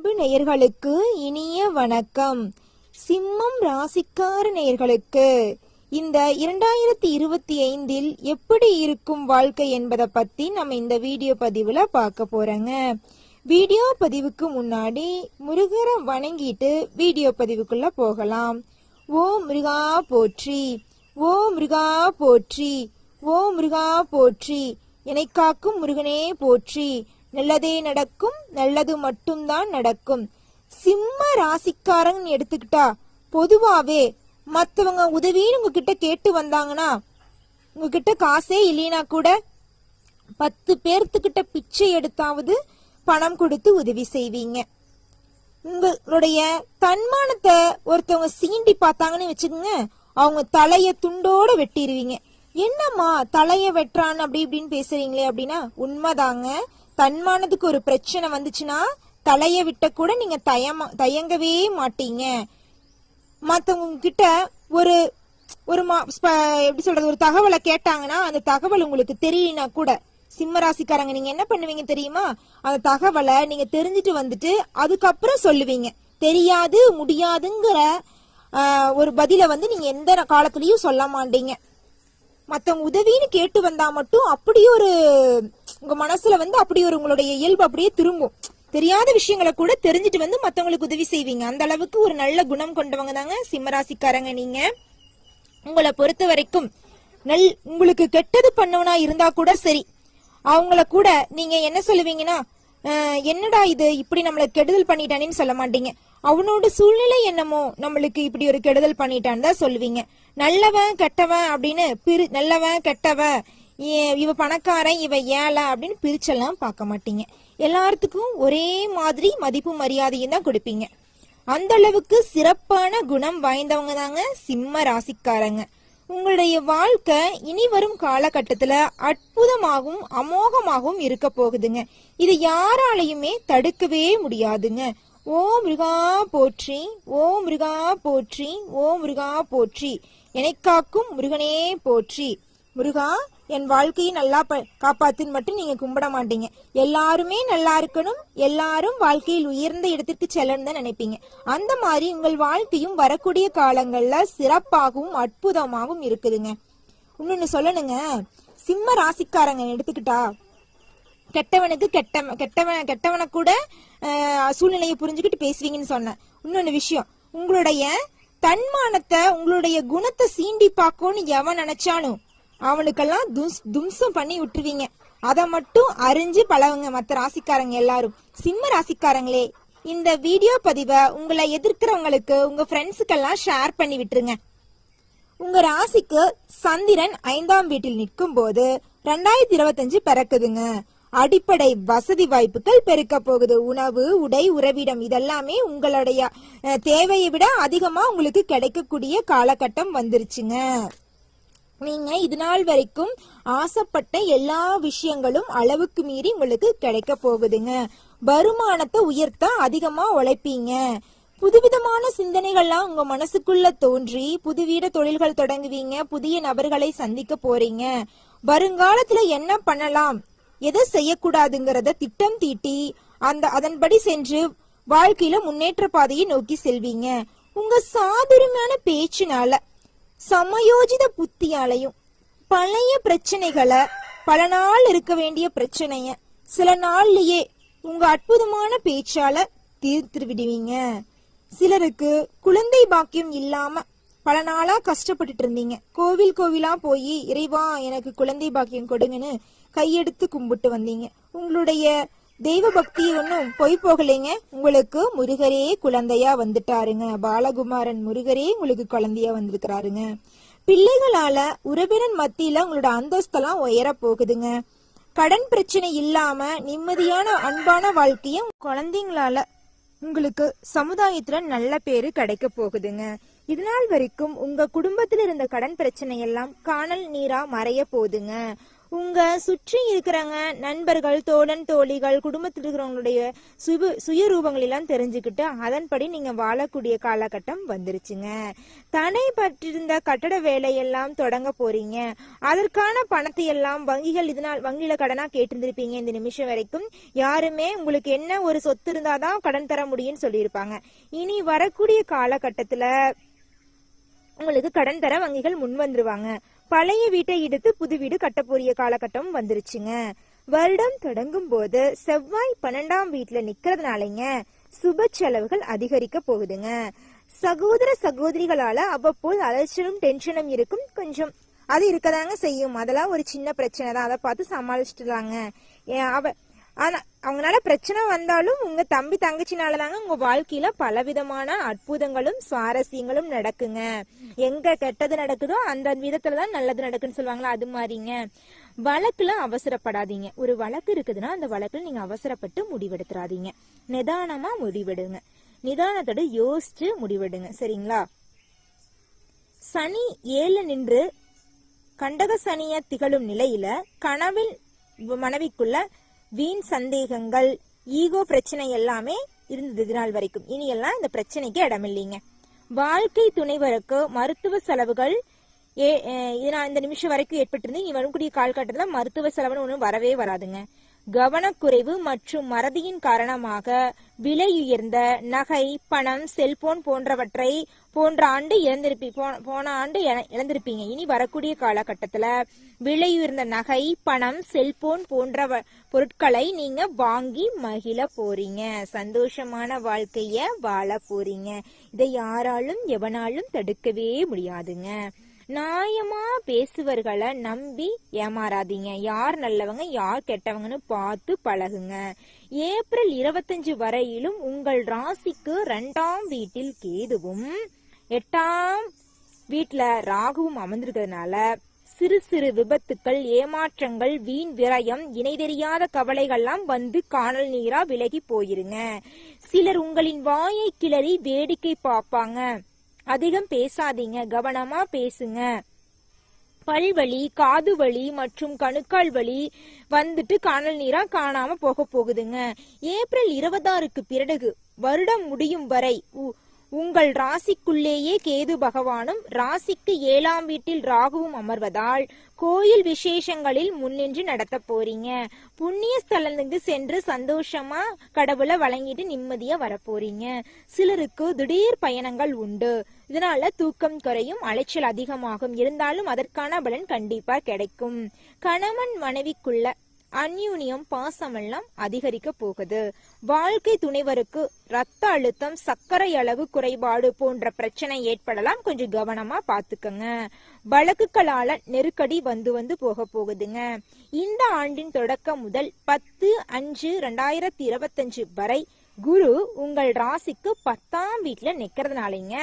அன்பு நேயர்களுக்கு இனிய வணக்கம். சிம்மம் ராசிக்கார நேயர்களுக்கு இந்த 2025 எப்படி இருக்கும் வாழ்க்கை என்பதை பத்தி நம்ம இந்த வீடியோ பதிவுல பார்க்க போறோங்க. வீடியோ பதிவுக்கு முன்னாடி முருகரை வணங்கிட்டு வீடியோ பதிவுக்குள்ள போகலாம். ஓ முருகா போற்றி, ஓ முருகா போற்றி, ஓ முருகா போற்றி, என்னை காக்கும் முருகனே போற்றி, நல்லதே நடக்கும், நல்லது மட்டும்தான் நடக்கும். சிம்ம ராசிக்காரங்க எடுத்துக்கிட்டா பொதுவாவே மத்தவங்க உதவின்னு உங்ககிட்ட கேட்டு வந்தாங்கன்னா, உங்ககிட்ட காசே இல்லைனா கூட 10 பேர்த்துக்கிட்ட பிச்சை எடுத்தாவது பணம் கொடுத்து உதவி செய்வீங்க. உங்களுடைய தன்மானத்தை ஒருத்தவங்க சீண்டி பார்த்தாங்கன்னு வச்சுக்கோங்க, அவங்க தலைய துண்டோட வெட்டிடுவீங்க. என்னம்மா தலைய வெட்டுறான்னு அப்படி இப்படின்னு பேசுறீங்களே அப்படின்னா, உண்மைதாங்க. தன்மானத்துக்கு ஒரு பிரச்சனை வந்துச்சுன்னா தலைய விட்ட கூட நீங்க தயங்கவே மாட்டீங்க. மத்தவங்க கிட்ட ஒரு எப்படி சொல்றது, ஒரு தகவலை கேட்டாங்கன்னா அந்த தகவல் உங்களுக்கு தெரியலனா கூட, சிம்மராசிக்காரங்க நீங்க என்ன பண்ணுவீங்க தெரியுமா? அந்த தகவலை நீங்க தெரிஞ்சுட்டு வந்துட்டு அதுக்கப்புறம் சொல்லுவீங்க. தெரியாது முடியாதுங்கிற ஒரு பதில நீங்க எந்த காலத்திலயும் சொல்ல மாட்டீங்க. மத்தவங்க உதவின்னு கேட்டு வந்தா மட்டும் அப்படி ஒரு உங்க மனசுல அப்படி ஒரு உங்களுடைய இயல்பு அப்படியே திரும்பும். தெரியாத விஷயங்களை கூட தெரிஞ்சுட்டு மத்தவங்களுக்கு உதவி செய்வீங்க. அந்த அளவுக்கு ஒரு நல்ல குணம் கொண்டவங்க தாங்க சிம்மராசிக்காரங்க நீங்க. உங்களை பொறுத்த வரைக்கும் உங்களுக்கு கெட்டது பண்ணவனா இருந்தா கூட சரி, அவங்கள கூட நீங்க என்ன சொல்லுவீங்கன்னா, என்னடா இது இப்படி நம்மள கெடுதல் பண்ணிட்டானேன்னு சொல்ல மாட்டீங்க. அவனோட சூழ்நிலை என்னமோ நம்மளுக்கு இப்படி ஒரு கெடுதல் பண்ணிட்டான்னு தான் சொல்லுவீங்க. நல்லவன் கெட்டவன் அப்படின்னு நல்லவன் கெட்டவன், இவ பணக்காரன் இவ ஏழை அப்படின்னு பிரிச்செல்லாம் பார்க்க மாட்டீங்க. எல்லாத்துக்கும் ஒரே மாதிரி மதிப்பு மரியாதையும் தான் கொடுப்பீங்க. அந்த அளவுக்கு சிறப்பான குணம் வாய்ந்தவங்க தாங்க சிம்ம ராசிக்காரங்க. உங்களுடைய வாழ்க்கை இனி வரும் காலகட்டத்துல அற்புதமாகவும் அமோகமாகவும் இருக்க போகுதுங்க. இது யாராலையுமே தடுக்கவே முடியாதுங்க. ஓ முருகா போற்றி, ஓ முருகா போற்றி, ஓ முருகா போற்றி, என்னை காக்கும் முருகனே போற்றி. முருகா என் வாழ்க்கையை நல்லா காப்பாத்துன்னு மட்டும் நீங்க கும்பிட மாட்டீங்க. எல்லாருமே நல்லா இருக்கணும், எல்லாரும் வாழ்க்கையில் உயர்ந்த இடத்திற்கு செல்லணும் தான் நினைப்பீங்க. அந்த மாதிரி உங்கள் வாழ்க்கையும் வரக்கூடிய காலங்கள்ல சிறப்பாகவும் அற்புதமாகவும் இருக்குதுங்க. இன்னொன்னு சொல்லணுங்க, சிம்ம ராசிக்காரங்க எடுத்துக்கிட்டா கெட்டவனுக்கு கெட்டவனை கூட சூழ்நிலையை புரிஞ்சுக்கிட்டு பேசுவீங்கன்னு சொன்னேன். இன்னொன்னு விஷயம், உங்களுடைய தன்மானத்தை உங்களுடைய குணத்தை சீண்டி பார்க்கணும்னு எவன் நினைச்சாலும் அவனுக்கெல்லாம் தும்சம் பண்ணி விட்டுருவீங்க. அதை மட்டும் அறிஞ்சு பழகுங்க மற்ற ராசிக்காரங்க எல்லாரும். சிம்ம ராசிக்காரங்களே, இந்த வீடியோ பதிவை உங்களை எதிர்க்கிறவங்களுக்கு உங்க ஃப்ரெண்ட்ஸுக்கெல்லாம் ஷேர் பண்ணி விட்டுருங்க. உங்க ராசிக்கு சந்திரன் 5ஆம் வீட்டில் நிற்கும் போது 2025 பிறக்குதுங்க. அடிப்படை வசதி வாய்ப்புகள் பெருக்க போகுது. உணவு, உடை, உறவிடம் இதெல்லாமே உங்களுடைய தேவையை விட அதிகமா உங்களுக்கு கிடைக்கக்கூடிய காலகட்டம் வந்துருச்சுங்க. நீங்க இது நாள் வரைக்கும் ஆசைப்பட்ட எல்லா விஷயங்களும் அளவுக்கு மீறி உங்களுக்கு கிடைக்க போகுதுங்க. வருமானத்தை உயர்த்த அதிகமா உழைப்பீங்க. புதுவிதமான சிந்தனைகள்லாம் உங்க மனசுக்குள்ள தோன்றி புதுவித தொழில்கள் தொடங்குவீங்க. புதிய நபர்களை சந்திக்க போறீங்க. வருங்காலத்துல என்ன பண்ணலாம், எதை செய்யக்கூடாதுங்கிறத திட்டம் தீட்டி அதன்படி சென்று வாழ்க்கையில முன்னேற்ற பாதையை நோக்கி செல்வீங்க. உங்க சாதுரியமான பேச்சினால, சமயோஜித புத்தியாலையும் பழைய பிரச்சனைகளை, பல நாள் இருக்க வேண்டிய பிரச்சனைய சில நாள்லயே உங்க அற்புதமான பேச்சால தீர்த்து விடுவீங்க. சிலருக்கு குழந்தை பாக்கியம் இல்லாம பல நாளா கஷ்டப்பட்டுட்டு இருந்தீங்க. கோவிலா போய் இறைவா எனக்கு குழந்தை பாக்கியம் கொடுங்கன்னு கையெடுத்து கும்பிட்டு வந்தீங்க. உங்களுடைய தெய்வ பக்தி ஒன்னும் பொய் போகலைங்க. உங்களுக்கு முருகரே குழந்தையா வந்துட்டாருங்க. பாலகுமாரன் முருகரே உங்களுக்கு குழந்தையா வந்திருக்கிறாருங்க. பிள்ளைகளால உறவினர் மத்தியில உங்களோட அந்தஸ்தெல்லாம் உயர போகுதுங்க. கடன் பிரச்சனை இல்லாம நிம்மதியான அன்பான வாழ்க்கையும் குழந்தைங்களால உங்களுக்கு சமுதாயத்துல நல்ல பேரு கிடைக்க போகுதுங்க. இதனால் வரைக்கும் உங்க குடும்பத்துல இருந்த கடன் பிரச்சனை எல்லாம் காணல் நீரா மறைய போகுதுங்க. உங்க சுற்றி இருக்கிறவங்க நண்பர்கள், தோழன், தோழிகள், குடும்பத்தில் இருக்கிறவங்களுடைய சுயரூபங்கள் எல்லாம் தெரிஞ்சுக்கிட்டு அதன்படி நீங்க வாழக்கூடிய காலகட்டம் வந்துருச்சுங்க. தடைபட்டிருந்த கட்டட வேலையெல்லாம் தொடங்க போறீங்க. அதற்கான பணத்தை எல்லாம் வங்கியில கடனா கேட்டிருந்திருப்பீங்க. இந்த நிமிஷம் வரைக்கும் யாருமே உங்களுக்கு என்ன ஒரு சொத்து இருந்தாதான் கடன் தர முடியும்னு சொல்லியிருப்பாங்க. இனி வரக்கூடிய காலகட்டத்துல உங்களுக்கு கடன் தர வங்கிகள் முன் வந்துருவாங்க. பழைய வீட்டை எடுத்து புது வீடு கட்ட போறிய காலகட்டம் வந்துருச்சுங்க. வருடம் தொடங்கும் போது செவ்வாய் 12ஆம் வீட்டுல நிக்கிறதுனாலங்க சுப செலவுகள் அதிகரிக்க போகுதுங்க. சகோதர சகோதரிகளால அவ்வப்போது அலைச்சலும் டென்ஷனும் இருக்கும். கொஞ்சம் அது இருக்கதாங்க செய்யும். அதெல்லாம் ஒரு சின்ன பிரச்சனை தான். அதை பார்த்து சமாளிச்சுட்டுலாங்க. ஆனா அவங்களால பிரச்சனை வந்தாலும் உங்க தம்பி தங்கச்சினாலதாங்க உங்க வாழ்க்கையில பலவிதமான அற்புதங்களும் சுவாரஸ்யங்களும் நடக்குங்க. எங்க கெட்டது நடக்குதோ அந்த விதத்துலதான் நல்லது நடக்குன்னு சொல்லுவாங்களா, அது மாதிரிங்க. வழக்குல அவசரப்படாதீங்க. ஒரு வழக்கு இருக்குதுன்னா அந்த வழக்குல நீங்க அவசரப்பட்டு முடிவெடுத்துறாதீங்க. நிதானமா முடிவெடுங்க. நிதானத்தோட யோசிச்சு முடிவெடுங்க. சரிங்களா? சனி 7 நின்று கண்டக சனிய திகழும் நிலையில கனவில் மனைவிக்குள்ள வீண் சந்தேகங்கள், ஈகோ பிரச்சனை எல்லாமே இருந்தது இது நாள் வரைக்கும். இனி எல்லாம் இந்த பிரச்சனைக்கு இடமில்லைங்க. வாழ்க்கை துணைவருக்கு மருத்துவ செலவுகள் இந்த நிமிஷம் வரைக்கும் ஏற்பட்டிருந்து இனி வரக்கூடிய காலகட்டத்துல மருத்துவ செலவுன்னு ஒன்றும் வரவே வராதுங்க. கவனக்குறைவு மற்றும் மறதியின் காரணமாக விலை உயர்ந்த நகை, பணம், செல்போன் போன்றவற்றை போன ஆண்டு இழந்திருப்பீங்க. இனி வரக்கூடிய காலகட்டத்துல விலை உயர்ந்த நகை, பணம், செல்போன் போன்ற பொருட்களை நீங்க வாங்கி மகிழ போறீங்க. சந்தோஷமான வாழ்க்கைய வாழ போறீங்க. இதை யாராலும் எவனாலும் தடுக்கவே முடியாதுங்க. நியாயமா பேசுவர்களை நம்பி ஏமாறாதீங்க. யார் நல்லவங்க யார் கெட்டவங்கன்னு பார்த்து பழகுங்க. ஏப்ரல் 25 வரையிலும் உங்கள் ராசிக்கு 2ஆம் வீட்டில் கேதுவும் 8ஆம் வீட்டுல ராகுவும் அமர்ந்திருக்கிறதுனால சிறு சிறு விபத்துக்கள், ஏமாற்றங்கள், வீண் விரயம், இணை தெரியாத கவலைகள்லாம் வந்து காணல் நீரா விலகி போயிருங்க. சிலர் உங்களின் வாயை கிளறி வேடிக்கை பார்ப்பாங்க. அதிகம் பேசாதீங்க, கவனமா பேசுங்க. பல்வலி, காது வலி மற்றும் கணுக்கால் வலி வந்துட்டு காணல் நீரா காணாம போகுதுங்க. ஏப்ரல் 26க்கு பிறகு வருடம் முடியும் வரை உங்கள் ராசிக்குள்ளேயே கேது பகவானும் ராசிக்கு 7ஆம் வீட்டில் ராகுவும் அமர்வதால் கோயில் விசேஷங்களில் முன்னின்று நடத்த போறீங்க. புண்ணிய ஸ்தலத்துக்கு சென்று சந்தோஷமா கடவுளை வழங்கிட்டு நிம்மதியா வரப்போறீங்க. சிலருக்கு திடீர் பயணங்கள் உண்டு. இதனால தூக்கம் குறையும், அலைச்சல் அதிகமாகும். இருந்தாலும் அதற்கான பலன் கண்டிப்பா கிடைக்கும். கணவன் மனைவிக்குள்ள அந்யூன்யம், பாசமெல்லாம் அதிகரிக்க போகுது. வாழ்க்கை துணைவருக்கு ரத்த அழுத்தம், சர்க்கரை அளவு குறைபாடு போன்ற பிரச்சனை ஏற்படலாம். கொஞ்சம் கவனமா பாத்துக்கங்க. வழக்குகளால நெருக்கடி வந்து போக போகுதுங்க. இந்த ஆண்டின் தொடக்கம் முதல் 10/5/2025 வரை குரு உங்கள் ராசிக்கு 10ஆம் வீட்டுல நிக்கிறதுனாலங்க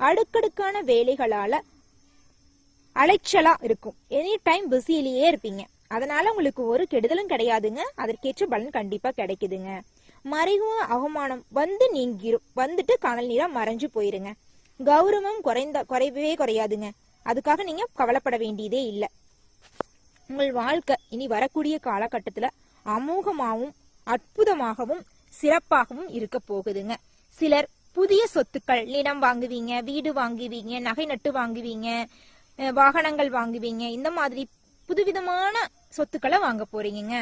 அடுக்கடுக்கான வேலைகளால அலைச்சலா இருக்கும். எனி டைம் பிஸியிலேயே இருப்பீங்க. அதனால உங்களுக்கு ஒரு கெடுதலும் கிடையாதுங்க. அதற்கேற்ற பலன் கண்டிப்பா கிடைக்குதுங்க. மறைவு அவமானம் வந்து நீங்கிரும். வந்துட்டு காணல் நீரா மறைஞ்சு போயிருங்க. கௌரவம் குறையவே குறையாதுங்க. அதுக்காக நீங்க கவலைப்பட வேண்டியதே இல்லை. உங்கள் வாழ்க்கை இனி வரக்கூடிய காலகட்டத்துல அமோகமாகவும் அற்புதமாகவும் சிறப்பாகவும் இருக்க போகுதுங்க. சிலர் புதிய சொத்துக்கள், நிலம் வாங்குவீங்க, வீடு வாங்குவீங்க, நகை நட்டு வாங்குவீங்க, வாகனங்கள் வாங்குவீங்க. இந்த மாதிரி புதுவிதமான சொத்துக்களை வாங்க போறீங்க.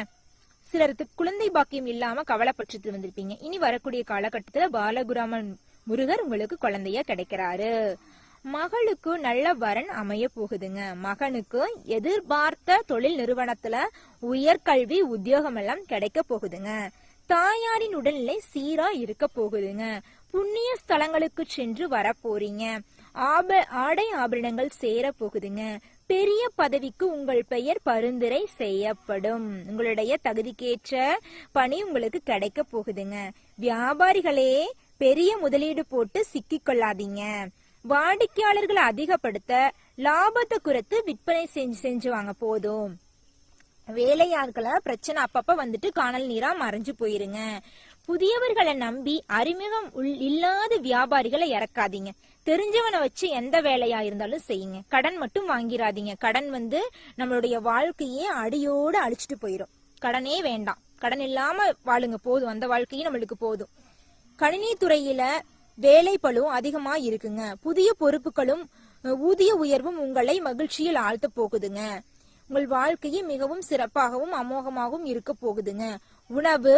சிலருக்கு குழந்தை பாக்கியம் இல்லாம கவலைப்பட்டு வந்திருப்பீங்க. இனி வரக்கூடிய காலகட்டத்துல பாலகுராமன் முருகர் உங்களுக்கு குழந்தையா கிடைக்கிறாரு. மகளுக்கு நல்ல வரன் அமைய போகுதுங்க. மகனுக்கு எதிர்பார்த்த தொழில் நிறுவனத்துல உயர்கல்வி, உத்தியோகம் எல்லாம் கிடைக்க போகுதுங்க. தாயாரின் உடல்நிலை சீரா இருக்க போகுதுங்க. புண்ணிய ஸ்தலங்களுக்கு சென்று வர போறீங்க. ஆடை ஆபரணங்கள் சேர போகுதுங்க. பெரிய பதவிக்கு உங்கள் பெயர் பரிந்துரை செய்யப்படும். உங்களுடைய தகுதிக்கேற்ற பணி உங்களுக்கு கிடைக்க போகுதுங்க. வியாபாரிகளே, பெரிய முதலீடு போட்டு சிக்கிக் கொள்ளாதீங்க. வாடிக்கையாளர்களை அதிகப்படுத்த லாபத்தை குறைத்து விற்பனை செஞ்சு வாங்க போதும். வேலையாட்களை பிரச்சனை அப்பப்ப வந்துட்டு காணல் நீரா மறைஞ்சு போயிருங்க. புதியவர்களை நம்பி அறிமுகம் இல்லாத வியாபாரிகளை இறக்காதீங்க. தெரிஞ்சவனை வச்சு எந்த வேலையா இருந்தாலும் செய்யுங்க. கடன் மட்டும் வாங்கிராதீங்க. கடன் நம்மளுடைய வாழ்க்கையே அடியோடு அழிச்சிட்டு போயிடும். கடனே வேண்டாம். கடன் இல்லாம வாழுங்க, போதும். அந்த வாழ்க்கையே நம்மளுக்கு போதும். கணினி துறையில வேலை பளு அதிகமா இருக்குங்க. புதிய பொறுப்புகளும் ஊதிய உயர்வும் உங்களை மகிழ்ச்சியில் ஆழ்த்த போகுதுங்க. உங்கள் வாழ்க்கையை மிகவும் சிறப்பாகவும் அமோகமாகவும் இருக்க போகுதுங்க. உணவு,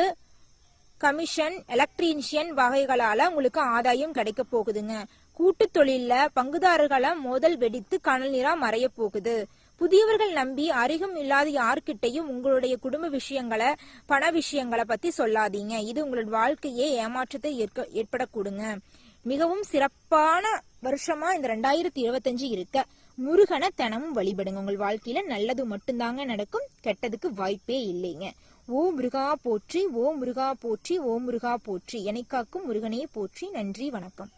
கமிஷன், எலக்ட்ரீஷியன் வகைகளால உங்களுக்கு ஆதாயம் கிடைக்க போகுதுங்க. கூட்டு தொழில பங்குதாரர்கள மோதல் வெடித்து கனல் நீரா மறைய போகுது. புதியவர்கள் நம்பி அறிகும் இல்லாத யார்கிட்டையும் உங்களுடைய குடும்ப விஷயங்களை, பண விஷயங்களை பத்தி சொல்லாதீங்க. இது உங்களோட வாழ்க்கையே ஏமாற்றத்தை ஏற்படக்கூடுங்க. மிகவும் சிறப்பான வருஷமா இந்த 2025 இருக்க முருகனை தினமும் வழிபடுங்க. உங்கள் வாழ்க்கையில நல்லது மட்டும்தாங்க நடக்கும், கெட்டதுக்கு வாய்ப்பே இல்லைங்க. ஓம் முருகா போற்றி, ஓம் முருகா போற்றி, ஓம் முருகா போற்றி. என்னைக்காக்கும் முருகனே போற்றி. நன்றி, வணக்கம்.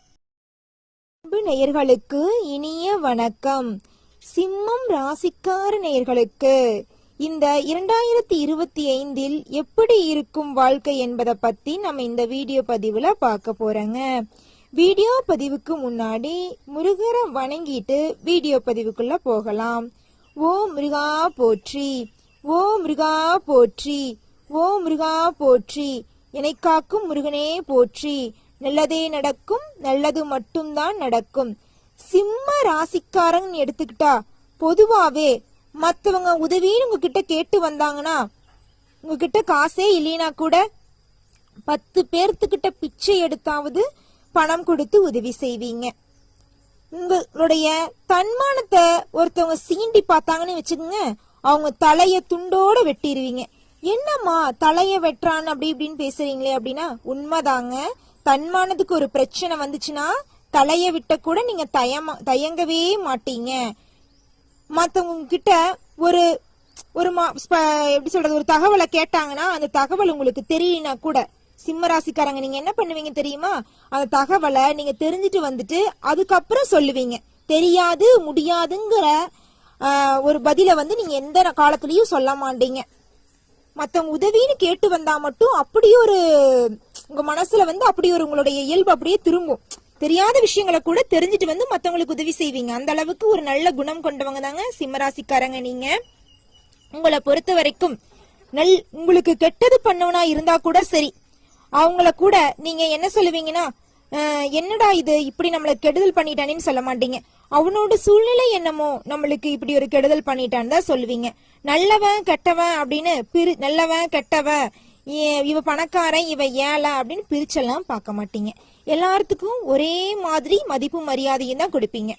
நேயர்களுக்கு இனிய வணக்கம். சிம்மம் ராசிக்கார நேயர்களுக்கு இந்த 2025 எப்படி இருக்கும் வாழ்க்கை என்பதை பத்தி நம்ம இந்த வீடியோ பதிவுல பார்க்க போறோங்க. வீடியோ பதிவுக்கு முன்னாடி முருகரை வணங்கிட்டு வீடியோ பதிவுக்குள்ள போகலாம். ஓம் முருகா போற்றி, ஓம் முருகா போற்றி, ஓம் முருகா போற்றி. என்னைக்காக்கும் முருகனே போற்றி. நல்லதே நடக்கும், நல்லது மட்டும்தான் நடக்கும். சிம்ம ராசிக்காரங்க எடுத்துக்கிட்டா பொதுவாவே மத்தவங்க உதவின்னு உங்ககிட்ட கேட்டு வந்தாங்கன்னா, உங்ககிட்ட காசே இல்லைனா கூட 10 பேர்த்துக்கிட்ட பிச்சை எடுத்தாவது பணம் கொடுத்து உதவி செய்வீங்க. உங்களுடைய தன்மானத்தை ஒருத்தவங்க சீண்டி பார்த்தாங்கன்னு வச்சுக்கோங்க, அவங்க தலைய துண்டோட வெட்டிடுவீங்க. என்னம்மா தலைய வெட்டுறான்னு அப்படி இப்படின்னு பேசுறீங்களே அப்படின்னா, உண்மைதாங்க. தன்மானத்துக்கு ஒரு பிரச்சனை வந்துச்சுன்னா தலைய விட்ட கூட நீங்க தயங்கவே மாட்டீங்க. மத்தவங்க கிட்ட ஒரு எப்படி சொல்றது, ஒரு தகவலை கேட்டாங்கன்னா அந்த தகவல் உங்களுக்கு தெரியலனா கூட, சிம்ம ராசிக்காரங்க நீங்க என்ன பண்ணுவீங்க தெரியுமா? அந்த தகவலை நீங்க தெரிஞ்சுட்டு வந்துட்டு அதுக்கப்புறம் சொல்லுவீங்க. தெரியாது, முடியாதுங்கிற ஒரு பதில நீங்க எந்த காலத்திலயும் சொல்ல மாட்டீங்க. மத்தவங்க உதவின்னு கேட்டு வந்தா மட்டும் அப்படியே ஒரு உங்க மனசுல அப்படி ஒரு உங்களுடைய இயல்பு அப்படியே திரும்பும். தெரியாத விஷயங்களை கூட தெரிஞ்சுட்டு மத்தவங்களுக்கு உதவி செய்வீங்க. அந்த அளவுக்கு ஒரு நல்ல குணம் கொண்டவங்க தாங்க சிம்மராசிக்காரங்க நீங்க. உங்களை பொறுத்த வரைக்கும் உங்களுக்கு கெட்டது பண்ணவனா இருந்தா கூட சரி, அவங்கள கூட நீங்க என்ன சொல்லுவீங்கன்னா, என்னடா இது இப்படி நம்மள கெடுதல் பண்ணிட்டானேன்னு சொல்ல மாட்டீங்க. அவனோட சூழ்நிலை என்னமோ நம்மளுக்கு இப்படி ஒரு கெடுதல் பண்ணிட்டான்னு தான் சொல்லுவீங்க. நல்லவன் கெட்டவன் அப்படின்னு நல்லவன் கெட்டவன், இவ பணக்காரன் இவ ஏழை அப்படின்னு பிரிச்செல்லாம் பார்க்க மாட்டீங்க. எல்லாத்துக்கும் ஒரே மாதிரி மதிப்பு மரியாதையும் தான் கொடுப்பீங்க.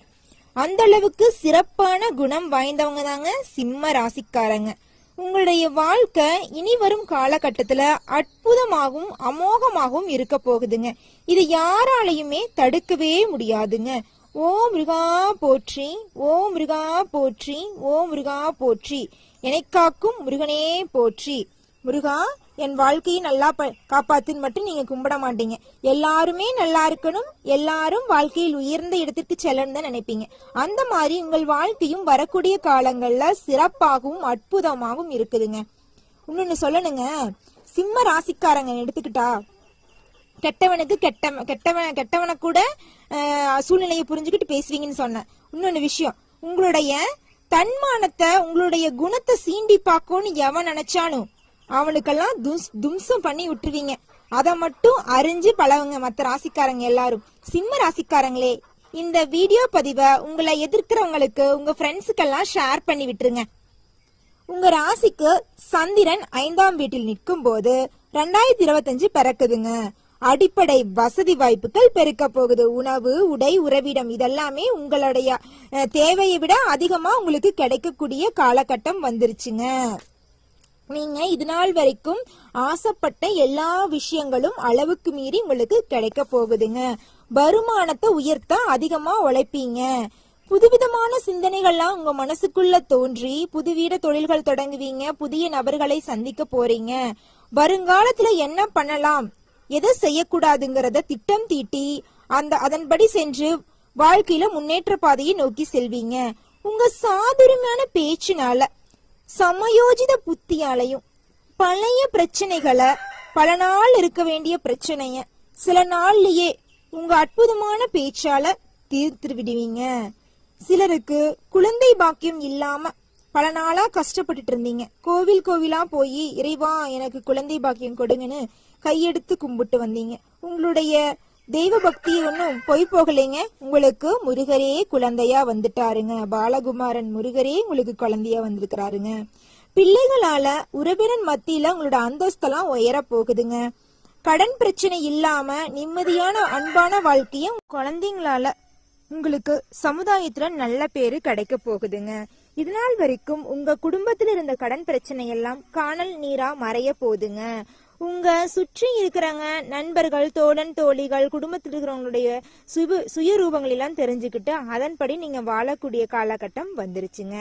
அந்த அளவுக்கு சிறப்பான குணம் வாய்ந்தவங்க தாங்க சிம்ம ராசிக்காரங்க. உங்களுடைய வாழ்க்கை இனி வரும் காலகட்டத்துல அற்புதமாகவும் அமோகமாகவும் இருக்க போகுதுங்க. இது யாராலையுமே தடுக்கவே முடியாதுங்க. ஓம் முருகா போற்றி, ஓம் முருகா போற்றி, ஓம் முருகா போற்றி. என்னைக்காக்கும் முருகனே போற்றி. முருகா என் வாழ்க்கையை நல்லா காப்பாத்துன்னு மட்டும் நீங்க கும்பிட மாட்டீங்க. எல்லாருமே நல்லா இருக்கணும், எல்லாரும் வாழ்க்கையில் உயர்ந்த இடத்திற்கு செல்லணும் தான் நினைப்பீங்க. அந்த மாதிரி உங்கள் வாழ்க்கையும் வரக்கூடிய காலங்கள்ல சிறப்பாகவும் அற்புதமாகவும் இருக்குதுங்க. இன்னொன்னு சொல்லணுங்க, சிம்ம ராசிக்காரங்க எடுத்துக்கிட்டா கெட்டவனுக்கு கெட்டவனை கூட சூழ்நிலையை புரிஞ்சுக்கிட்டு பேசுவீங்கன்னு சொன்னேன். இன்னொன்னு விஷயம், உங்களுடைய தன்மானத்தை உங்களுடைய குணத்தை சீண்டி பார்க்கணும்னு எவன் நினைச்சாலும் அவனுக்கெல்லாம் தும்சம் பண்ணி விட்டுருவீங்க. அத மட்டும் அறிஞ்சு பழகுங்க மத்த ராசிக்காரங்க எல்லாரும். சிம்ம ராசிக்காரங்களே, இந்த வீடியோ பதிவை உங்களை எதிர்க்கிறவங்களுக்கு உங்க ஃப்ரெண்ட்ஸுக்கெல்லாம் ஷேர் பண்ணி விட்டுருங்க. உங்க ராசிக்கு சந்திரன் 5ஆம் வீட்டில் நிற்கும் போது 2025 பிறக்குதுங்க. அடிப்படை வசதி வாய்ப்புகள் பெருக்க போகுது. உணவு, உடை, உறவிடம் இதெல்லாமே உங்களுடைய தேவையை விட அதிகமா உங்களுக்கு கிடைக்கக்கூடிய காலகட்டம் வந்துருச்சுங்க. நீங்க இது நாள் வரைக்கும் ஆசைப்பட்ட எல்லா விஷயங்களும் அளவுக்கு மீறி உங்களுக்கு கிடைக்க போகுதுங்க. வருமானத்தை உயர்த்த அதிகமா உழைப்பீங்க. புதுவிதமான சிந்தனைகள்லாம் உங்க மனசுக்குள்ள தோன்றி புதுவித தொழில்கள் தொடங்குவீங்க. புதிய நபர்களை சந்திக்க போறீங்க. வருங்காலத்துல என்ன பண்ணலாம், எதை செய்யக்கூடாதுங்கிறத திட்டம் தீட்டி அதன்படி சென்று வாழ்க்கையில முன்னேற்ற பாதையை நோக்கி செல்வீங்க. உங்க சாதுரியமான பேச்சினால, சமயோஜித புத்தியாலையும் பழைய பிரச்சனைகளை பல நாள் இருக்க வேண்டிய பிரச்சனைய சில நாள்லயே உங்க அற்புதமான பேச்சால தீர்த்து விடுவீங்க. சிலருக்கு குழந்தை பாக்கியம் இல்லாம பல நாளா கஷ்டப்பட்டுட்டு இருந்தீங்க. கோவிலா போய் இறைவா எனக்கு குழந்தை பாக்கியம் கொடுங்கன்னு கையெடுத்து கும்பிட்டு வந்தீங்க. உங்களுடைய தெய்வ பக்தி ஒன்னும் பொய் போகலைங்க. உங்களுக்கு முருகரே குழந்தையா வந்துட்டாருங்க. பாலகுமாரன் முருகரே உங்களுக்கு குழந்தையா வந்திருக்கிறாருங்க. பிள்ளைகளால உறவினர் மத்தியில உங்களோட அந்தஸ்தெல்லாம் உயர போகுதுங்க. கடன் பிரச்சனை இல்லாம நிம்மதியான அன்பான வாழ்க்கையும் குழந்தைங்களால உங்களுக்கு சமுதாயத்துல நல்ல பேரு கிடைக்க போகுதுங்க. இதனால் வரைக்கும் உங்க குடும்பத்துல இருந்த கடன் பிரச்சனை எல்லாம் காணல் நீரா மறைய போகுதுங்க. உங்க சுற்றி இருக்கிறவங்க நண்பர்கள், தோழன், தோழிகள், குடும்பத்தில் இருக்கிறவங்களுடைய சுயரூபங்கள் எல்லாம் தெரிஞ்சுக்கிட்டு அதன்படி நீங்க வாழக்கூடிய காலகட்டம் வந்துருச்சுங்க.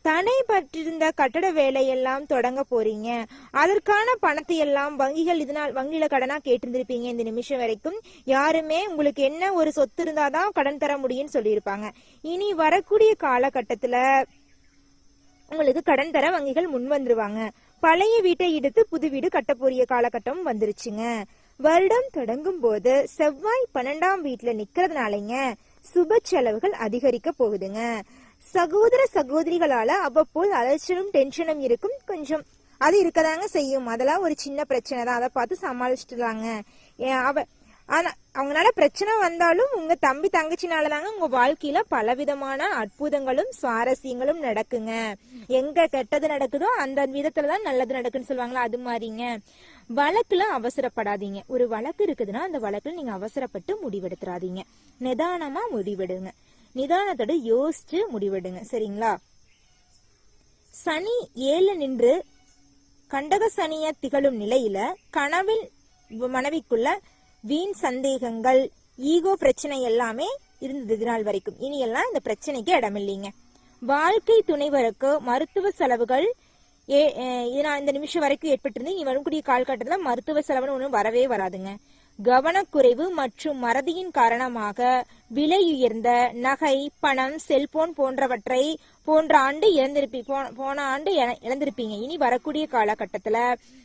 தடைப்பட்டிருந்த கட்டட வேலையெல்லாம் தொடங்க போறீங்க. அதற்கான பணத்தை எல்லாம் வங்கியில கடனா கேட்டிருந்திருப்பீங்க. இந்த நிமிஷம் வரைக்கும் யாருமே உங்களுக்கு என்ன ஒரு சொத்து இருந்தாதான் கடன் தர முடியும்னு சொல்லியிருப்பாங்க. இனி வரக்கூடிய காலகட்டத்துல உங்களுக்கு கடன் தர வங்கிகள் முன் வந்துருவாங்க. பழைய வீட்டை எடுத்து புது வீடு கட்டப்போறிய காலகட்டம் வந்துருச்சுங்க. வருடம் தொடங்கும் போது செவ்வாய் 12ஆம் வீட்டுல நிக்கிறதுனாலங்க சுப செலவுகள் அதிகரிக்க போகுதுங்க. சகோதர சகோதரிகளால அவ்வப்போது அலைச்சலும் டென்ஷனும் இருக்கும். கொஞ்சம் அது இருக்கதாங்க செய்யும். அதெல்லாம் ஒரு சின்ன பிரச்சனை தான். அதை பார்த்து சமாளிச்சுட்டுலாங்க. ஆனா அவங்களால பிரச்சனை வந்தாலும் உங்க தம்பி தங்கச்சினாலதாங்க உங்க வாழ்க்கையில பலவிதமான அற்புதங்களும் சுவாரஸ்யங்களும் நடக்குங்க. எங்க கெட்டது நடக்குதோ அந்த விதத்துலதான் நல்லது நடக்குன்னு சொல்லுவாங்களா, அது மாதிரிங்க. வழக்குல அவசரப்படாதீங்க. ஒரு வழக்கு இருக்குதுன்னா அந்த வழக்குல நீங்க அவசரப்பட்டு முடிவெடுத்துறாதீங்க. நிதானமா முடிவெடுங்க. நிதானத்தோட யோசிச்சு முடிவெடுங்க. சரிங்களா? சனி 7 நின்று கண்டக சனிய திகழும் நிலையில கனவில் மனைவிக்குள்ள வீண் சந்தேகங்கள், ஈகோ பிரச்சனை எல்லாமே இருந்தது இது நாள் வரைக்கும். இனி எல்லாம் இந்த பிரச்சனைக்கு இடமில்லைங்க. வாழ்க்கை துணைவருக்கு மருத்துவ செலவுகள் இந்த நிமிஷம் வரைக்கும் ஏற்பட்டிருந்து இனி வரக்கூடிய காலகட்டத்துல மருத்துவ செலவுன்னு ஒண்ணு வரவே வராதுங்க. கவனக்குறைவு மற்றும் மறதியின் காரணமாக விலையுயர்ந்த நகை, பணம், செல்போன் போன்றவற்றை போன ஆண்டு இழந்திருப்பீங்க. இனி வரக்கூடிய காலகட்டத்துல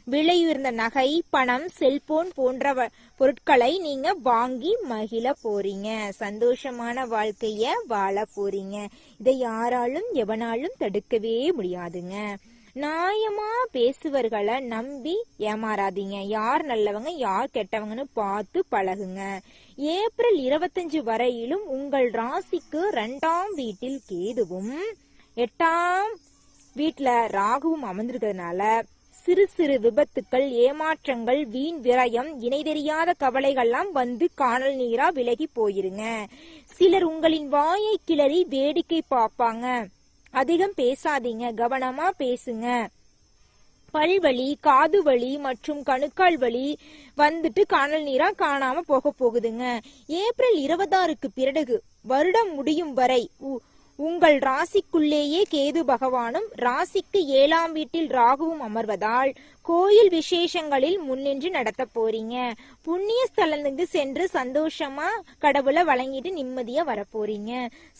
விலையுயர்ந்த நகை, பணம், செல்போன் போன்ற பொருட்களை நீங்க வாங்கி மகிழ போறீங்க. சந்தோஷமான வாழ்க்கைய வாழ போறீங்க. இதை யாராலும் எவனாலும் தடுக்கவே முடியாதுங்க. நியாயமா பேசுவர்களை நம்பி ஏமாறாதீங்க. யார் நல்லவங்க யார் கெட்டவங்கன்னு பார்த்து பழகுங்க. ஏப்ரல் 25 வரையிலும் உங்கள் ராசிக்கு 2ஆம் வீட்டில் கேதுவும் 8ஆம் வீட்டுல ராகுவும் அமர்ந்திருக்கிறதுனால சிறு சிறு விபத்துக்கள், ஏமாற்றங்கள், வீண் விரயம், இணை தெரியாத கவலைகள்லாம் வந்து காணல் நீரா விலகி போயிருங்க. சிலர் உங்களின் வாயை கிளறி வேடிக்கை பார்ப்பாங்க. அதிகம் பேசாதீங்க, கவனமா பேசுங்க. பல்வலி, காது வலி மற்றும் கணுக்கால் வலி வந்துட்டு காணல் நீரா காணாம போகுதுங்க. ஏப்ரல் 26க்கு பிறகு வருடம் முடியும் வரை உங்கள் ராசிக்குள்ளேயே கேது பகவானும் ராசிக்கு 7ஆம் வீட்டில் ராகுவும் அமர்வதால் கோயில் விசேஷங்களில் முன்னின்று நடத்த போறீங்க. புண்ணிய ஸ்தலத்துக்கு சென்று சந்தோஷமா கடவுளை வழங்கிட்டு நிம்மதியா வரப்போறீங்க.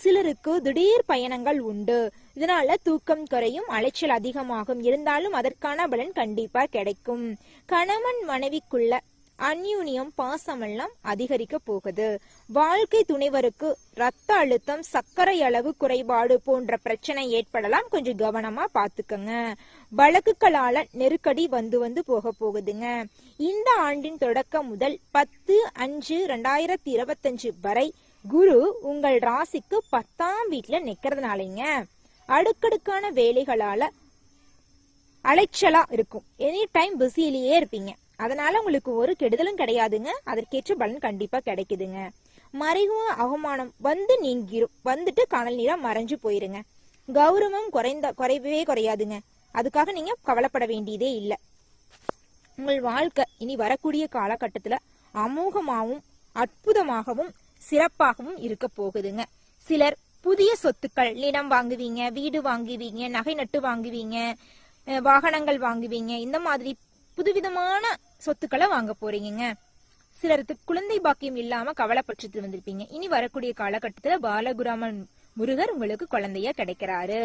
சிலருக்கு திடீர் பயணங்கள் உண்டு. இதனால தூக்கம் குறையும், அலைச்சல் அதிகமாகும். இருந்தாலும் அதற்கான பலன் கண்டிப்பா கிடைக்கும். கணவன் மனைவிக்குள்ள அந்யூன்யம், பாசமெல்லாம் அதிகரிக்க போகுது. வாழ்க்கை துணைவருக்கு ரத்த அழுத்தம், சர்க்கரை அளவு குறைபாடு போன்ற பிரச்சனை ஏற்படலாம். கொஞ்சம் கவனமா பாத்துக்கங்க. வழக்குகளால நெருக்கடி வந்து போக போகுதுங்க. இந்த ஆண்டின் தொடக்கம் முதல் 10/5/2025 வரை குரு உங்கள் ராசிக்கு 10ஆம் வீட்டுல நிக்கிறதுனாலங்க அடுக்கடுக்கான வேலைகளால அலைச்சலா இருக்கும். எனி டைம் பிஸியிலேயே இருப்பீங்க. அதனால உங்களுக்கு ஒரு கெடுதலும் கிடையாதுங்க. அதற்கேற்ற பலன் கண்டிப்பா கிடைக்குதுங்க. மறைவு அவமானம் வந்து நீங்கிரும். வந்துட்டு காணல் நீரா மறைஞ்சு போயிருங்க. கௌரவம் குறையவே குறையாதுங்க. அதுக்காக நீங்க கவலைப்பட வேண்டியதே இல்லை. உங்கள் வாழ்க்கை இனி வரக்கூடிய காலகட்டத்துல அமோகமாகவும் அற்புதமாகவும் சிறப்பாகவும் இருக்க போகுதுங்க. சிலர் புதிய சொத்துக்கள், நிலம் வாங்குவீங்க, வீடு வாங்குவீங்க, நகை நட்டு வாங்குவீங்க, வாகனங்கள் வாங்குவீங்க. இந்த மாதிரி புதுவிதமான சொத்துக்களை வாங்க போறீங்க. சிலருக்கு குழந்தை பாக்கியம் இல்லாம கவலைப்பட்டு வந்திருப்பீங்க. இனி வரக்கூடிய காலகட்டத்துல பாலகுராமன் முருகர் உங்களுக்கு குழந்தையா கிடைக்கிறாரு.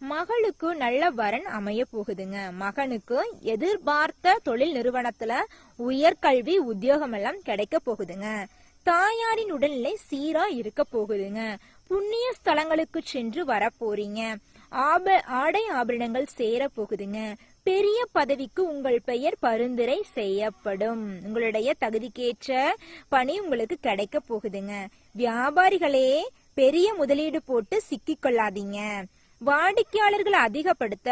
மகளுக்கு நல்ல வரன் அமைய போகுதுங்க. மகனுக்கு எதிர்பார்த்த தொழில் நிறுவனத்துல உயர்கல்வி உத்தியோகம் எல்லாம் கிடைக்க போகுதுங்க. தாயாரின் உடல்நிலை சீரா இருக்க போகுதுங்க. புண்ணிய ஸ்தலங்களுக்கு சென்று வர போறீங்க. ஆடை ஆபரணங்கள் சேர போகுதுங்க. பெரிய பதவிக்கு உங்கள் பெயர் பரிந்துரை செய்யப்படும். உங்களுடைய தகுதிக்கேற்ற பணி உங்களுக்கு கிடைக்க போகுதுங்க. வியாபாரிகளே, பெரிய முதலீடு போட்டு சிக்கிக் கொள்ளாதீங்க. வாடிக்கையாளர்களை அதிகப்படுத்த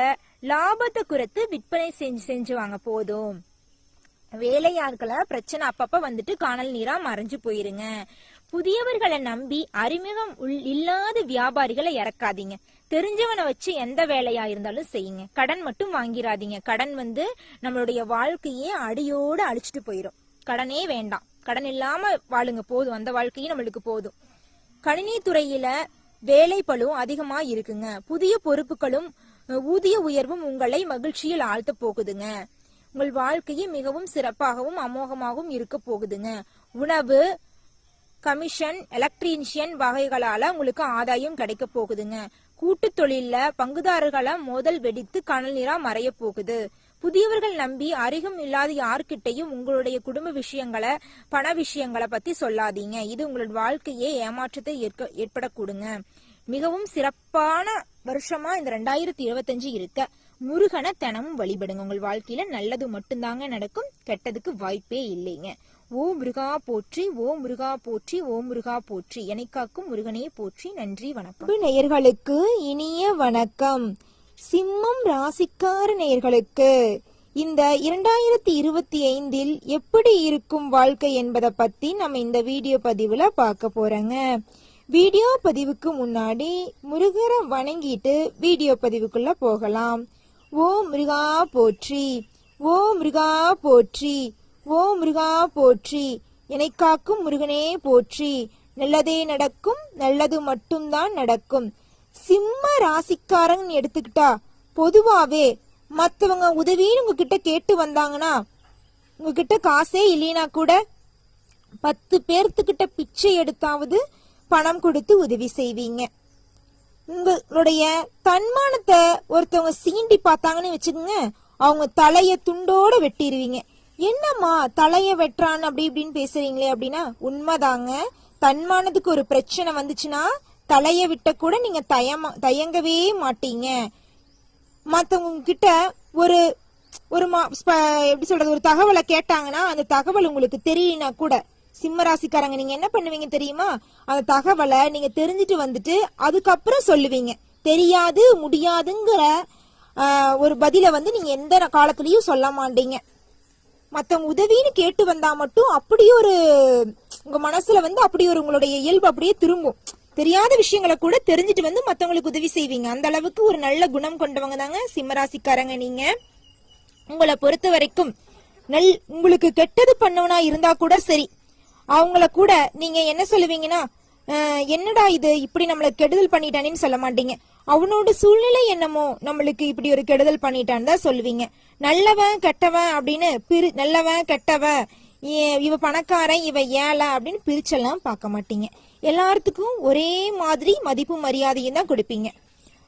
லாபத்தை குறைத்து விற்பனை செஞ்சு வாங்க போதும். வேலையாட்களை பிரச்சனை அப்பப்ப வந்துட்டு காணல் நீரா மறைஞ்சு போயிருங்க. புதியவர்களை நம்பி அறிமுகம் இல்லாத வியாபாரிகளை இறக்காதீங்க. தெரிஞ்சவனை வச்சு எந்த வேலையா இருந்தாலும் செய்யுங்க. கடன் மட்டும் வாங்கிராதீங்க. கடன் நம்மளுடைய வாழ்க்கையே அடியோடு அழிச்சிட்டு போயிடும். கடனே வேண்டாம். கடன் இல்லாம வாழுங்க, போதும். அந்த வாழ்க்கையும் நம்மளுக்கு போதும். கணினி துறையில வேலை பளுவும் அதிகமா இருக்குங்க. புதிய பொறுப்புகளும் ஊதிய உயர்வும் உங்களை மகிழ்ச்சியில் ஆழ்த்த போகுதுங்க. உங்கள் வாழ்க்கையை மிகவும் சிறப்பாகவும் அமோகமாகவும் இருக்க போகுதுங்க. உணவு, கமிஷன், எலக்ட்ரீஷியன் வகைகளால உங்களுக்கு ஆதாயம் கிடைக்க போகுதுங்க. கூட்டு தொழில பங்குதாரர்கள மோதல் வெடித்து கனல் நீரா மறைய போகுது. புதியவர்கள் நம்பி அறிகும் இல்லாத யார்கிட்டையும் உங்களுடைய குடும்ப விஷயங்களை, பண விஷயங்களை பத்தி சொல்லாதீங்க. இது உங்களோட வாழ்க்கையே ஏமாற்றத்தை ஏற்படக்கூடுங்க. மிகவும் சிறப்பான வருஷமா இந்த 2025 இருக்க முருகனை தினமும் வழிபடுங்க. உங்கள் வாழ்க்கையில நல்லது மட்டும்தாங்க நடக்கும், கெட்டதுக்கு வாய்ப்பே இல்லைங்க. ஓம் முருகா போற்றி, ஓம் முருகா போற்றி, ஓம் முருகா போற்றி. என்னை காக்கும் முருகனே போற்றி. நன்றி, வணக்கம். நேயர்களுக்கு இனிய வணக்கம். சிம்மம் ராசிக்கார நேயர்களுக்கு இந்த 2025 எப்படி இருக்கும் வாழ்க்கை என்பதை பத்தி நம்ம இந்த வீடியோ பதிவுல பார்க்க போறோங்க. வீடியோ பதிவுக்கு முன்னாடி முருகரை வணங்கிட்டு வீடியோ பதிவுக்குள்ள போகலாம். ஓம் முருகா போற்றி, ஓம் முருகா போற்றி, ஓம் முருகா போற்றி. என்னை காக்கும் முருகனே போற்றி. நல்லதே நடக்கும், நல்லது மட்டும்தான் நடக்கும். சிம்ம ராசிக்காரங்க எடுத்துக்கிட்டா பொதுவாவே மத்தவங்க உதவின்னு உங்ககிட்ட கேட்டு வந்தாங்கன்னா, உங்ககிட்ட காசே இல்லைனா கூட 10 பேர்த்துக்கிட்ட பிச்சை எடுத்தாவது பணம் கொடுத்து உதவி செய்வீங்க. உங்களுடைய தன்மானத்தை ஒருத்தவங்க சீண்டி பார்த்தாங்கன்னு வச்சுக்கோங்க, அவங்க தலைய துண்டோட வெட்டிடுவீங்க. என்னம்மா தலைய வெட்டுறான்னு அப்படி இப்படின்னு பேசுறீங்களே அப்படின்னா, உண்மைதாங்க. தன்மானத்துக்கு ஒரு பிரச்சனை வந்துச்சுன்னா தலைய விட்ட கூட நீங்க தயங்கவே மாட்டீங்க. மத்தவங்க கிட்ட ஒரு எப்படி சொல்றது, ஒரு தகவலை கேட்டாங்கன்னா அந்த தகவல் உங்களுக்கு தெரியலனா கூட, சிம்ம ராசிக்காரங்க நீங்க என்ன பண்ணுவீங்க தெரியுமா? அந்த தகவலை நீங்க தெரிஞ்சுட்டு வந்துட்டு அதுக்கப்புறம் சொல்லுவீங்க. தெரியாது, முடியாதுங்கிற ஒரு பதில நீங்க எந்த காலத்திலயும் சொல்ல மாட்டீங்க. மத்தவங்க உதவின்னு கேட்டு வந்தா மட்டும் அப்படியே ஒரு உங்க மனசுல அப்படி ஒரு உங்களுடைய இயல்பு அப்படியே திரும்பும். தெரியாத விஷயங்களை கூட தெரிஞ்சுட்டு மத்தவங்களுக்கு உதவி செய்வீங்க. அந்த அளவுக்கு ஒரு நல்ல குணம் கொண்டவங்க தாங்க சிம்மராசிக்காரங்க நீங்க. உங்களை பொறுத்த வரைக்கும் உங்களுக்கு கெட்டது பண்ணவனா இருந்தா கூட சரி, அவங்கள கூட நீங்க என்ன சொல்லுவீங்கன்னா, என்னடா இது இப்படி நம்மள கெடுதல் பண்ணிட்டானேன்னு சொல்ல மாட்டீங்க. அவனோட சூழ்நிலை என்னமோ நம்மளுக்கு இப்படி ஒரு கெடுதல் பண்ணிட்டான்னு தான் சொல்லுவீங்க. நல்லவன் கெட்டவன் அப்படின்னு நல்லவன் கெட்டவன், இவ பணக்காரன் இவ ஏழை அப்படின்னு பிரிச்செல்லாம் பார்க்க மாட்டீங்க. எல்லாத்துக்கும் ஒரே மாதிரி மதிப்பு மரியாதையும் தான் கொடுப்பீங்க.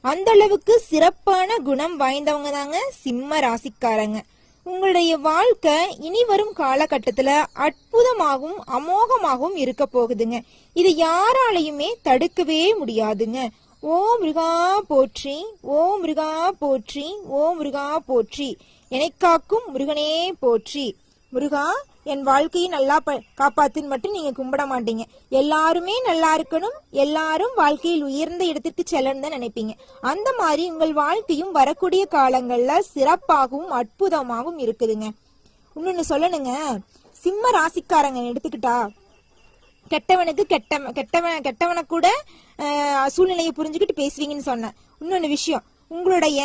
அந்த அளவுக்கு சிறப்பான குணம் வாய்ந்தவங்க தாங்க சிம்ம ராசிக்காரங்க. உங்களுடைய வாழ்க்கை இனி வரும் காலகட்டத்துல அற்புதமாகவும் அமோகமாகவும் இருக்க போகுதுங்க. இது யாராலையுமே தடுக்கவே முடியாதுங்க. ஓம் முருகா போற்றி, ஓம் முருகா போற்றி, ஓம் முருகா போற்றி. என்னை காக்கும் முருகனே போற்றி. முருகா என் வாழ்க்கையை நல்லா காப்பாத்துன்னு மட்டும் நீங்க கும்பிட மாட்டீங்க. எல்லாருமே நல்லா இருக்கணும், எல்லாரும் வாழ்க்கையில் உயர்ந்த இடத்திற்கு செல்லணும் தான் நினைப்பீங்க. அந்த மாதிரி உங்கள் வாழ்க்கையும் வரக்கூடிய காலங்கள்ல சிறப்பாகவும் அற்புதமாகவும் இருக்குதுங்க. இன்னொன்னு சொல்லணுங்க, சிம்ம ராசிக்காரங்க எடுத்துக்கிட்டா கெட்டவனுக்கு கெட்டவனை கூட சூழ்நிலையை புரிஞ்சுக்கிட்டு பேசுவீங்கன்னு சொன்னேன். இன்னொன்னு விஷயம், உங்களுடைய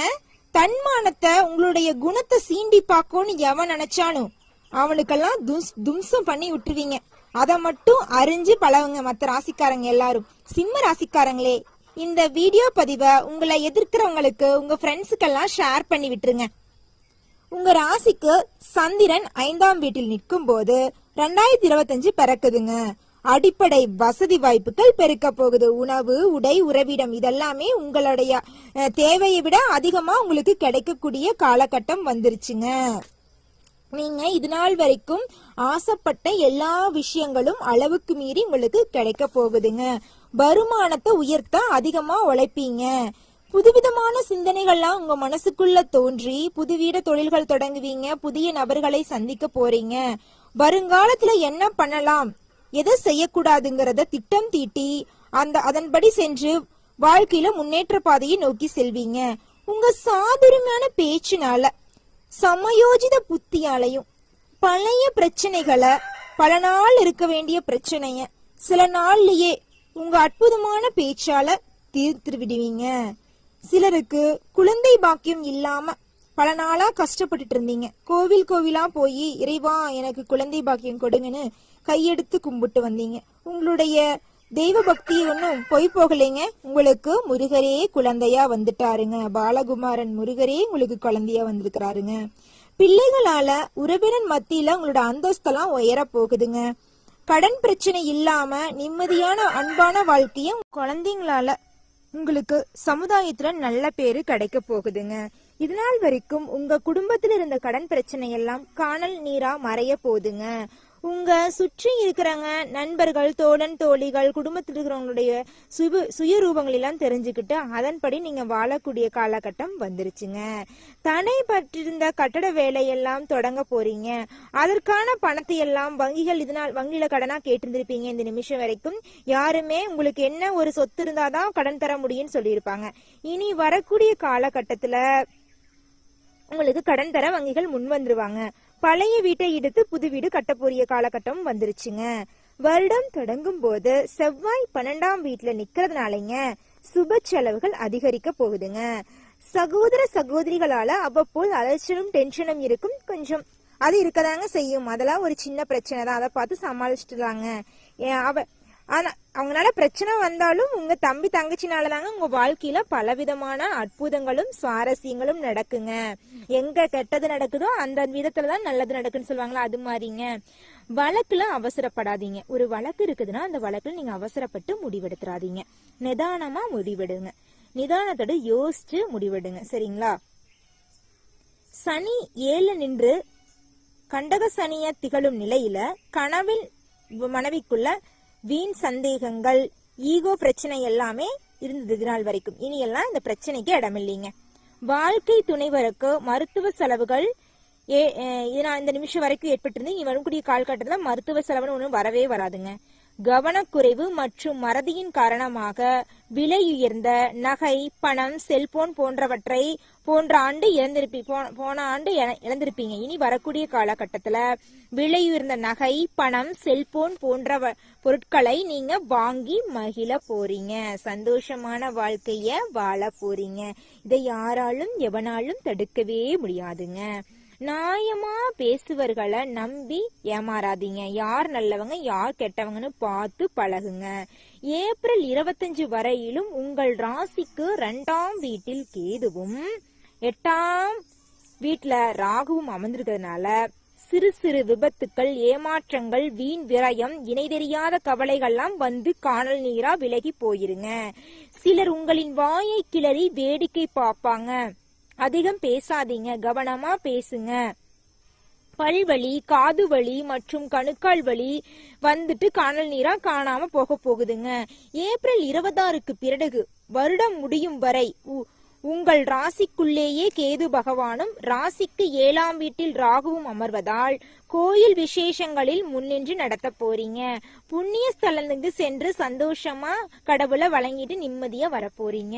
தன்மானத்தை உங்களுடைய குணத்தை சீண்டி பார்க்கணும்னு எவன் நினைச்சாலும் அவனுக்கெல்லாம் தும்சம் பண்ணி விட்டுருவீங்க. அதை மட்டும் அறிஞ்சு பழகுங்க மற்ற ராசிக்காரங்க எல்லாரும். சிம்ம ராசிக்காரங்களே, இந்த வீடியோ பதிவை உங்களை எதிர்க்கிறவங்களுக்கு உங்க ஃப்ரெண்ட்ஸுக்கெல்லாம் ஷேர் பண்ணி விட்டுருங்க. உங்க ராசிக்கு சந்திரன் 5ஆம் வீட்டில் நிற்கும் போது 2025 பிறக்குதுங்க. அடிப்படை வசதி வாய்ப்புகள் பெருக்க போகுது. உணவு, உடை, உறைவிடம் இதெல்லாமே உங்களுடைய தேவையை விட அதிகமா உங்களுக்கு கிடைக்கக்கூடிய காலகட்டம் வந்துருச்சுங்க. நீங்க இது நாள் வரைக்கும் ஆசைப்பட்ட எல்லா விஷயங்களும் அளவுக்கு மீறி உங்களுக்கு கிடைக்க போகுதுங்க. வருமானத்தை உயர்த்த அதிகமா உழைப்பீங்க. புதுவிதமான சிந்தனைகள்லாம் உங்க மனசுக்குள்ள தோன்றி புதுவித தொழில்கள் தொடங்குவீங்க. புதிய நபர்களை சந்திக்க போறீங்க. வருங்காலத்துல என்ன பண்ணலாம், எதை செய்யக்கூடாதுங்கிறத திட்டம் தீட்டி அதன்படி சென்று வாழ்க்கையில முன்னேற்ற பாதையை நோக்கி செல்வீங்க. உங்க சாதுரியமான பேச்சுனால, சமயோஜித புத்தியாலையும் பழைய பிரச்சனைகளை, பல நாள் இருக்க வேண்டிய பிரச்சனைய சில நாள்லயே உங்க அற்புதமான பேச்சால தீர்த்து விடுவீங்க. சிலருக்கு குழந்தை பாக்கியம் இல்லாம பல நாளா கஷ்டப்பட்டுட்டு இருந்தீங்க. கோவிலா போய் இறைவா எனக்கு குழந்தை பாக்கியம் கொடுங்கன்னு கையெடுத்து கும்பிட்டு வந்தீங்க. உங்களுடைய தெய்வ பக்தி ஒன்னும் பொய் போகலைங்க. உங்களுக்கு முருகரே குழந்தையா வந்துட்டாருங்க. பாலகுமாரன் முருகரே உங்களுக்கு குழந்தையா வந்திருக்கிறாருங்க. பிள்ளைகளால உறவினர் மத்தியில உங்களோட அந்தஸ்தெல்லாம் உயர போகுதுங்க. கடன் பிரச்சனை இல்லாம நிம்மதியான அன்பான வாழ்க்கையும் குழந்தைங்களால உங்களுக்கு சமுதாயத்துல நல்ல பேரு கிடைக்க போகுதுங்க. இதனால் வரைக்கும் உங்க குடும்பத்துல இருந்த கடன் பிரச்சனை எல்லாம் காணல் நீரா மறைய போகுதுங்க. உங்க சுற்றி இருக்கிறவங்க, நண்பர்கள், தோழன், தோழிகள், குடும்பத்தில் இருக்கிறவங்களுடைய சுயரூபங்கள் எல்லாம் தெரிஞ்சுக்கிட்டு அதன்படி நீங்க வாழக்கூடிய காலகட்டம் வந்துருச்சுங்க. தடைபட்டிருந்த கட்டட வேலையெல்லாம் தொடங்க போறீங்க. அதற்கான பணத்தை எல்லாம் வங்கியில கடனா கேட்டிருந்திருப்பீங்க. இந்த நிமிஷம் வரைக்கும் யாருமே உங்களுக்கு என்ன ஒரு சொத்து இருந்தாதான் கடன் தர முடியும்னு சொல்லியிருப்பாங்க. இனி வரக்கூடிய காலகட்டத்துல உங்களுக்கு கடன் தர வங்கிகள் முன் வந்துருவாங்க. பழைய வீட்டை எடுத்து புது வீடு கட்ட போறிய காலகட்டம் வந்துருச்சுங்க. வருடம் தொடங்கும் போது செவ்வாய் 12ஆம் வீட்டுல நிக்கிறதுனாலங்க சுப செலவுகள் அதிகரிக்க போகுதுங்க. சகோதர சகோதரிகளால அவ்வப்போது அலைச்சலும் டென்ஷனும் இருக்கும். கொஞ்சம் அது இருக்கதாங்க செய்யும். அதெல்லாம் ஒரு சின்ன பிரச்சனை தான். அதை பார்த்து சமாளிச்சுட்டுலாங்க. ஆனா அவங்களால பிரச்சனை வந்தாலும் உங்க தம்பி தங்கச்சினாலதாங்க உங்க வாழ்க்கையில பலவிதமான அற்புதங்களும் சுவாரஸ்யங்களும் நடக்குங்க. எங்க கெட்டது நடக்குதோ அந்த விதத்துலதான் நல்லது நடக்குன்னு சொல்லுவாங்களா, அது மாதிரிங்க. வழக்குல அவசரப்படாதீங்க. ஒரு வழக்கு இருக்குதுன்னா அந்த வழக்குல நீங்க அவசரப்பட்டு முடிவெடுத்துறாதீங்க. நிதானமா முடிவெடுங்க. நிதானத்தோட யோசிச்சு முடிவெடுங்க. சரிங்களா? சனி 7 நின்று கண்டக சனிய திகழும் நிலையில கனவில் மனைவிக்குள்ள வீண் சந்தேகங்கள், ஈகோ பிரச்சனை எல்லாமே இருந்தது நாள் வரைக்கும். இனி எல்லாம் இந்த பிரச்சனைக்கு இடமில்லைங்க. வாழ்க்கை துணைவருக்கு மருத்துவ செலவுகள் இந்த நிமிஷம் வரைக்கும் ஏற்பட்டிருந்து இனி வரக்கூடிய காலகட்டத்துல மருத்துவ செலவுன்னு ஒன்றும் வரவே வராதுங்க. கவனக்குறைவு மற்றும் மறதியின் காரணமாக விலை உயர்ந்த நகை, பணம், செல்போன் போன்றவற்றை போன ஆண்டு இழந்திருப்பீங்க. இனி வரக்கூடிய காலகட்டத்துல விலை உயர்ந்த நகை, பணம், செல்போன் போன்ற பொருட்களை நீங்க வாங்கி மகிழ போறீங்க. சந்தோஷமான வாழ்க்கைய வாழ போறீங்க. இதை யாராலும் எவனாலும் தடுக்கவே முடியாதுங்க. நியாயமா பேசுவர்களை நம்பி ஏமாறாதீங்க. யார் நல்லவங்க யார் கெட்டவங்கன்னு பார்த்து பழகுங்க. ஏப்ரல் 25 வரையிலும் உங்கள் ராசிக்கு 2ஆம் வீட்டில் கேதுவும் 8ஆம் வீட்டுல ராகுவும் அமர்ந்திருக்கிறதுனால சிறு சிறு விபத்துக்கள், ஏமாற்றங்கள், வீண் விரயம், இணை தெரியாத கவலைகள்லாம் வந்து காணல் நீரா விலகி போயிருங்க. சிலர் உங்களின் வாயை கிளறி வேடிக்கை பார்ப்பாங்க. அதிகம் பேசாதீங்க, கவனமா பேசுங்க. பல்வலி, காது வலி மற்றும் கணுக்கால் வலி வந்துட்டு காணல் நீரா காணாம போகுதுங்க. ஏப்ரல் 26க்கு பிறகு வருடம் முடியும் வரை உங்கள் ராசிக்குள்ளேயே கேது பகவானும் ராசிக்கு 7ஆம் வீட்டில் ராகுவும் அமர்வதால் கோயில் விசேஷங்களில் முன்னின்று நடத்த போறீங்க. புண்ணிய ஸ்தலத்துக்கு சென்று சந்தோஷமா கடவுளை வழங்கிட்டு நிம்மதியா வரப்போறீங்க.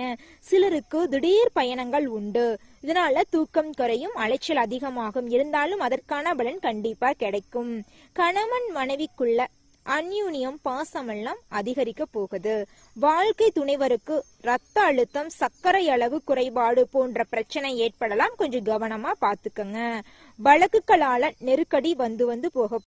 சிலருக்கு திடீர் பயணங்கள் உண்டு. இதனால தூக்கம் குறையும், அலைச்சல் அதிகமாகும். இருந்தாலும் அதற்கான பலன் கண்டிப்பா கிடைக்கும். கணவன் மனைவிக்குள்ள அந்யூன்யம், பாசமெல்லாம் அதிகரிக்க போகுது. வாழ்க்கை துணைவருக்கு ரத்த அழுத்தம், சர்க்கரை அளவு குறைபாடு போன்ற பிரச்சனை ஏற்படலாம். கொஞ்சம் கவனமா பாத்துக்கங்க. வழக்குகளால நெருக்கடி வந்து போக